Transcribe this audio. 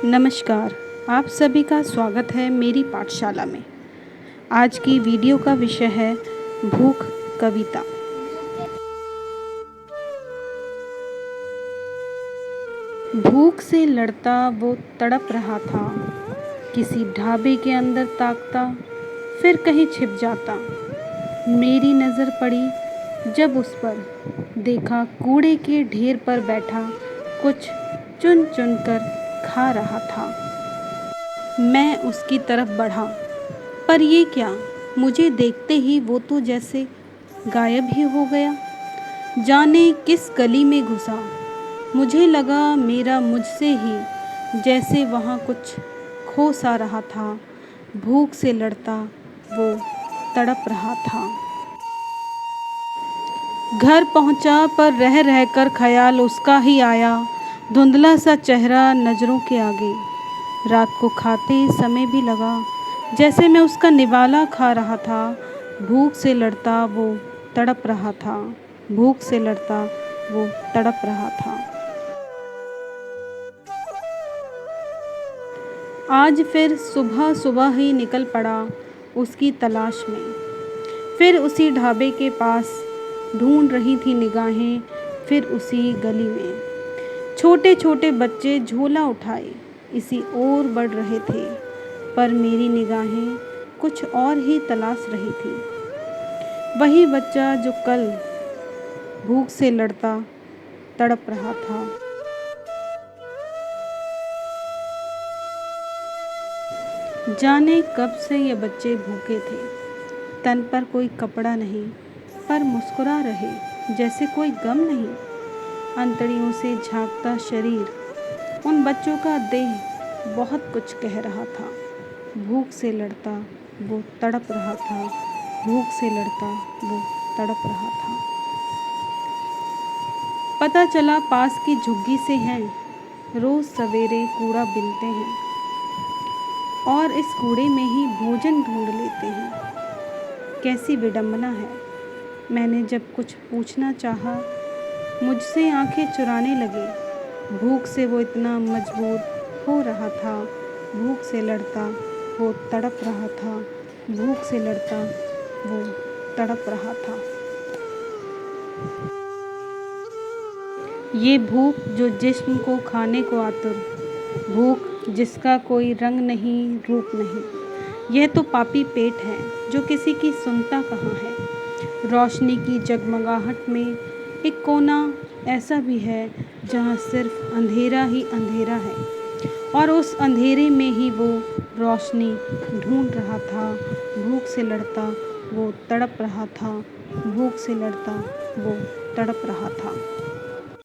नमस्कार, आप सभी का स्वागत है मेरी पाठशाला में। आज की वीडियो का विषय है भूख कविता। भूख से लड़ता वो तड़प रहा था, किसी ढाबे के अंदर ताकता, फिर कहीं छिप जाता। मेरी नज़र पड़ी जब उस पर, देखा कूड़े के ढेर पर बैठा, कुछ चुन चुन कर खा रहा था। मैं उसकी तरफ बढ़ा, पर ये क्या, मुझे देखते ही वो तो जैसे गायब ही हो गया। जाने किस गली में घुसा। मुझे लगा मेरा मुझसे ही, जैसे वहाँ कुछ खो सा रहा था। भूख से लड़ता वो तड़प रहा था। घर पहुँचा पर रह रहकर ख्याल उसका ही आया, धुंधला सा चेहरा नज़रों के आगे। रात को खाते समय भी लगा जैसे मैं उसका निवाला खा रहा था। भूख से लड़ता वो तड़प रहा था, भूख से लड़ता वो तड़प रहा था। आज फिर सुबह सुबह ही निकल पड़ा उसकी तलाश में। फिर उसी ढाबे के पास ढूंढ रही थी निगाहें, फिर उसी गली में छोटे छोटे बच्चे झोला उठाए इसी ओर बढ़ रहे थे, पर मेरी निगाहें कुछ और ही तलाश रही थी। वही बच्चा जो कल भूख से लड़ता तड़प रहा था। जाने कब से ये बच्चे भूखे थे। तन पर कोई कपड़ा नहीं, पर मुस्कुरा रहे जैसे कोई गम नहीं। अंतड़ियों से झांकता शरीर, उन बच्चों का देह बहुत कुछ कह रहा था। भूख से लड़ता वो तड़प रहा था, भूख से लड़ता वो तड़प रहा था। पता चला पास की झुग्गी से हैं, रोज़ सवेरे कूड़ा बिनते हैं और इस कूड़े में ही भोजन ढूंढ लेते हैं। कैसी विडंबना है। मैंने जब कुछ पूछना चाहा, मुझसे आंखें चुराने लगे। भूख से वो इतना मजबूर हो रहा था, भूख से लड़ता वो तड़प रहा था, भूख से लड़ता वो तड़प रहा था। ये भूख जो जिस्म को खाने को आतुर, भूख जिसका कोई रंग नहीं रूप नहीं। यह तो पापी पेट है जो किसी की सुनता कहाँ है। रोशनी की जगमगाहट में एक कोना ऐसा भी है जहाँ सिर्फ अंधेरा ही अंधेरा है, और उस अंधेरे में ही वो रोशनी ढूंढ रहा था। भूख से लड़ता वो तड़प रहा था, भूख से लड़ता वो तड़प रहा था।